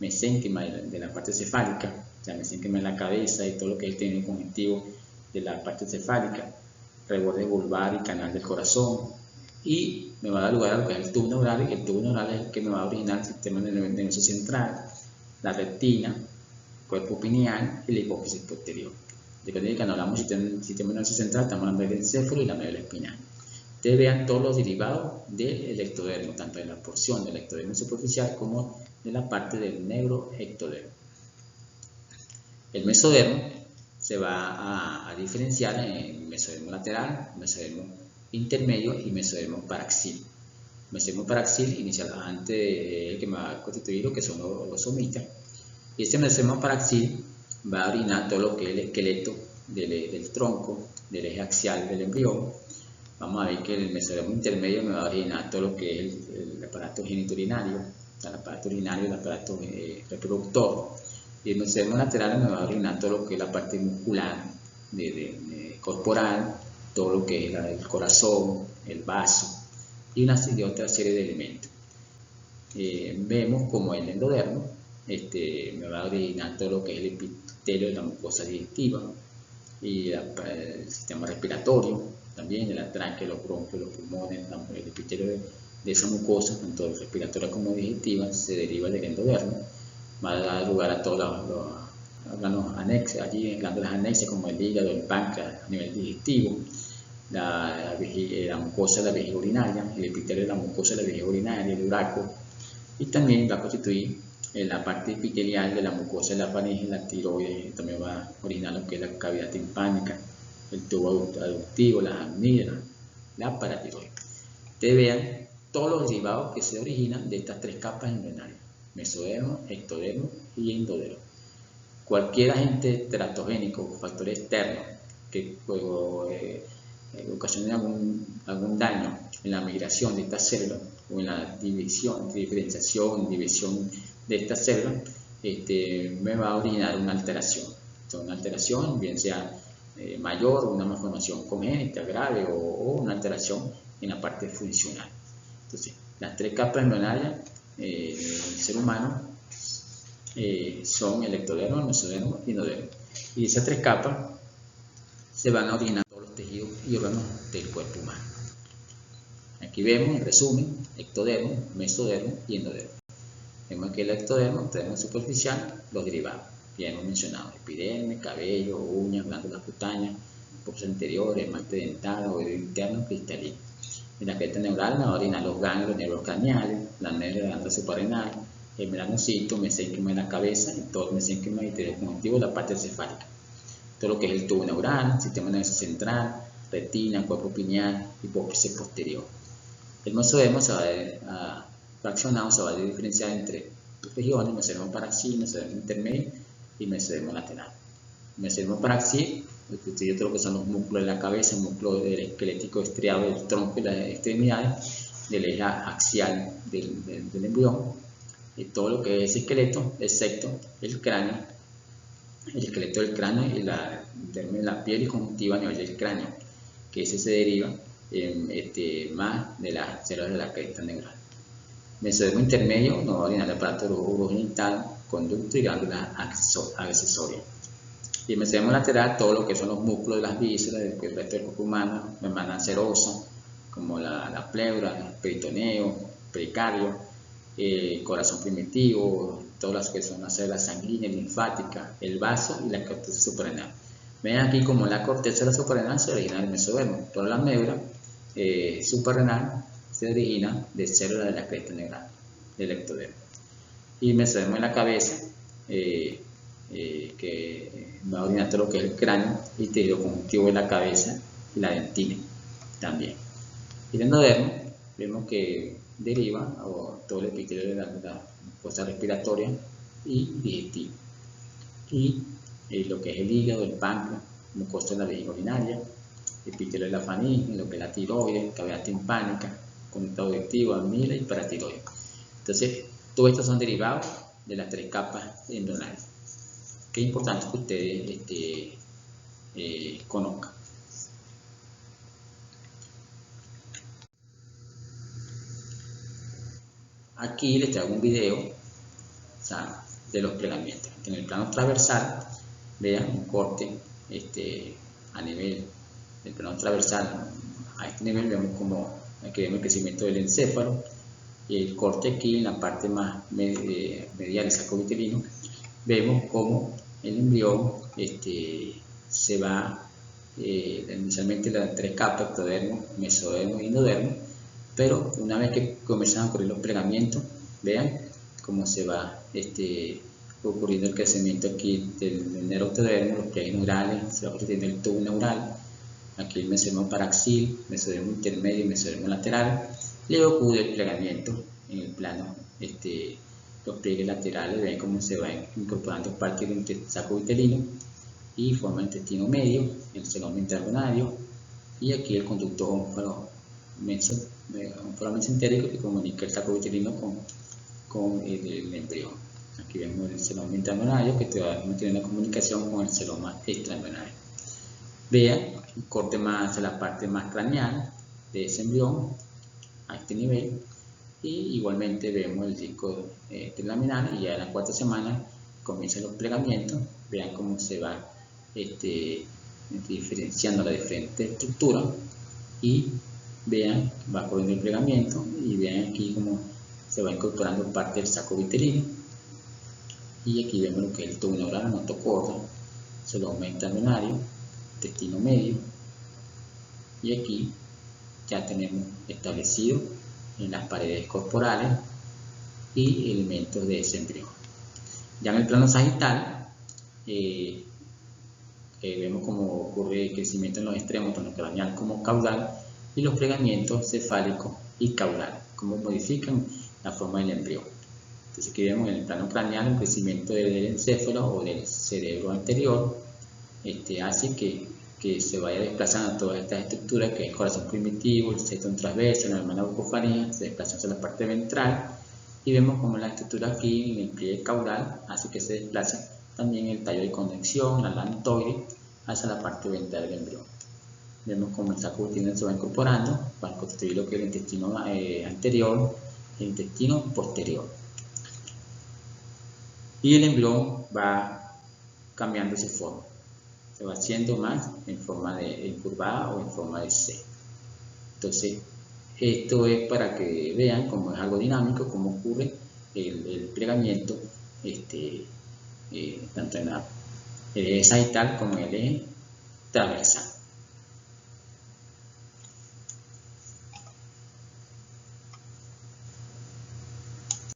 mesénquima de la parte cefálica, o sea, mesénquima en la cabeza y todo lo que es el tejido conjuntivo de la parte cefálica, reborde vulvar y canal del corazón, y me va a dar lugar a lo que es el tubo neural, y el tubo neural es el que me va a originar el sistema nervioso central, la retina, cuerpo pineal y la hipófisis posterior. De que cuando hablamos del sistema nervioso central, estamos hablando del encéfalo y la médula espinal. Ustedes vean todos los derivados del ectodermo, tanto de la porción del ectodermo superficial como de la parte del neuroectodermo. El mesodermo se va a diferenciar en mesodermo lateral, mesodermo intermedio y mesodermo paraxil. Mesodermo paraxil inicialmente el que me va a constituir lo que son los somitas. Y este mesodermo paraxil va a orinar todo lo que es el esqueleto del tronco, del eje axial del embrión. Vamos a ver que el mesodermo intermedio me va a orinar todo lo que es el aparato genitourinario, el aparato urinario, el aparato reproductor. Y el mesodermo lateral me va a orinar todo lo que es la parte muscular, corporal, todo lo que es el corazón, el vaso y una otra serie de elementos. Vemos como el endodermo me va a orinar todo lo que es el epitelio de la mucosa digestiva y el sistema respiratorio, también de la tráquea, los bronquios, los pulmones, el epitelio de esa mucosa, tanto respiratoria como digestiva, se deriva del endodermo. Va a dar lugar a todos los órganos anexos, allí glándulas anexas como el hígado, el páncreas a nivel digestivo, la mucosa de la vejiga urinaria, el epitelio de la mucosa de la vejiga urinaria, el uraco, y también va a constituir la parte epitelial de la mucosa de la faringe, la tiroides, también va a orinar lo que es la cavidad timpánica, el tubo aductivo, las amígdalas, la paratiroides. Ustedes vean todos los derivados que se originan de estas tres capas embrionarias: mesodermo, ectodermo y endodermo. Cualquier agente teratogénico o factor externo que ocasione algún daño en la migración de estas células o en la diferenciación de estas células, me va a originar una alteración. Entonces, una alteración, bien sea mayor o una malformación congénita grave o una alteración en la parte funcional. Entonces, las tres capas embrionarias del ser humano son el ectodermo, el mesodermo y el endodermo. Y esas tres capas se van a originar todos los tejidos y órganos del cuerpo humano. Aquí vemos, en resumen, ectodermo, mesodermo y endodermo. Vemos que el ectodermo superficial, los derivados. Ya hemos mencionado epidermis, cabello, uñas, glándulas cutáneas, pores anteriores, esmalte dental, oído interno, cristalino. En la cresta neural me va a orinar los ganglios, nervios craneales, la médula de la glándula suprarrenal, el melanocito, mesénquima en la cabeza y todo el mesénquima y tejido conjuntivo de la parte cefálica. Todo lo que es el tubo neural, sistema nervioso central, retina, cuerpo pineal, hipófisis posterior. El mesodermo se va a fraccionado, se va a diferenciar entre regiones: mesodermo paraxil, mesodermo intermedio y mesodermo lateral. Mesodermo paraxil constituye todo lo que son los músculos de la cabeza, el músculo esquelético estriado del tronco y las extremidades, del eje axial del embrión, y todo lo que es esqueleto, excepto el cráneo, el esqueleto del cráneo y la piel y conjuntiva a nivel del cráneo, que ese se deriva más de las células de la cresta neural. Mesodermo intermedio nos va a orinar el aparato urogenital, conducto y glándulas accesorias. Y el mesodermo lateral, todo lo que son los músculos de las vísceras, del resto del cuerpo humano, membrana serosa, como la pleura, el peritoneo, pericardio, corazón primitivo, todas las que son las células sanguíneas, linfáticas, el vaso y la corteza suprarrenal. Ven aquí como la corteza de la suprarrenal se origina del mesodermo. Toda la médula suprarrenal se origina de células de la cresta neural, del ectodermo. Y el mesodermo en la cabeza, que va a orinar todo lo que es el cráneo y tejido conjuntivo de la cabeza y la dentina también. Y el endodermo, vemos que deriva todo el epitelio de la mucosa respiratoria y digestiva. Y lo que es el hígado, el páncreas, mucosa de la vejiga urinaria, epitelio de la faringe, lo que es la tiroides, cavidad timpánica, conducto auditivo, amígdala y paratiroides. Entonces, todos estos son derivados de las 3 capas embrionales, que es importante que ustedes conozcan. Aquí les traigo un video, o sea, de los plegamientos. En el plano transversal, vean un corte a nivel del plano transversal. A este nivel vemos como aquí vemos el crecimiento del encéfalo, y el corte aquí en la parte más medial del saco uterino. Vemos como el embrión se va inicialmente las 3 capas, ectodermo, mesodermo y endodermo, pero una vez que comienzan a ocurrir los plegamientos, vean cómo se va ocurriendo el crecimiento aquí del neuroectodermo, los pliegues neurales, se va produciendo el tubo neural, aquí el mesodermo paraxil, mesodermo intermedio y mesodermo lateral. Luego ocurre el plegamiento en el plano, los pliegues laterales, ven cómo se va incorporando parte del saco uterino y forma el intestino medio, el celoma intraembrionario, y aquí el conducto ónfalo mesentérico que comunica el saco uterino con el embrión. Aquí vemos el celoma intraembrionario que todavía no tiene una comunicación con el celoma extraembrionario. Vean un corte más a la parte más craneal de ese embrión a este nivel, y igualmente vemos el disco trilaminal, y ya en la 4ª semana comienzan los plegamientos. Vean cómo se va diferenciando la diferente estructura, y vean, va ocurriendo el plegamiento, y vean aquí cómo se va incorporando parte del saco uterino, y aquí vemos lo que es el tubo neural notocordo, celoma intraembrionario, intestino medio, y aquí ya tenemos establecido en las paredes corporales y elementos de ese embrión. Ya en el plano sagital vemos cómo ocurre el crecimiento en los extremos, tanto craneal como caudal, y los plegamientos cefálicos y caudales, cómo modifican la forma del embrión. Entonces aquí vemos en el plano craneal un crecimiento del encéfalo o del cerebro anterior, hace que se vaya desplazando todas estas estructuras, que es el corazón primitivo, el septum transverso, la hermana bucofaringe, se desplaza hacia la parte ventral, y vemos como la estructura aquí en el pliegue caudal hace que se desplace también el tallo de conexión, la lactoide, hacia la parte ventral del embrión. Vemos como el saco uterino se va incorporando para construir lo que es el intestino anterior, el intestino posterior, y el embrión va cambiando su forma. Se va haciendo más en forma de curvada o en forma de C. Entonces, esto es para que vean cómo es algo dinámico, cómo ocurre el plegamiento, tanto en el eje sagital como en el eje transversal.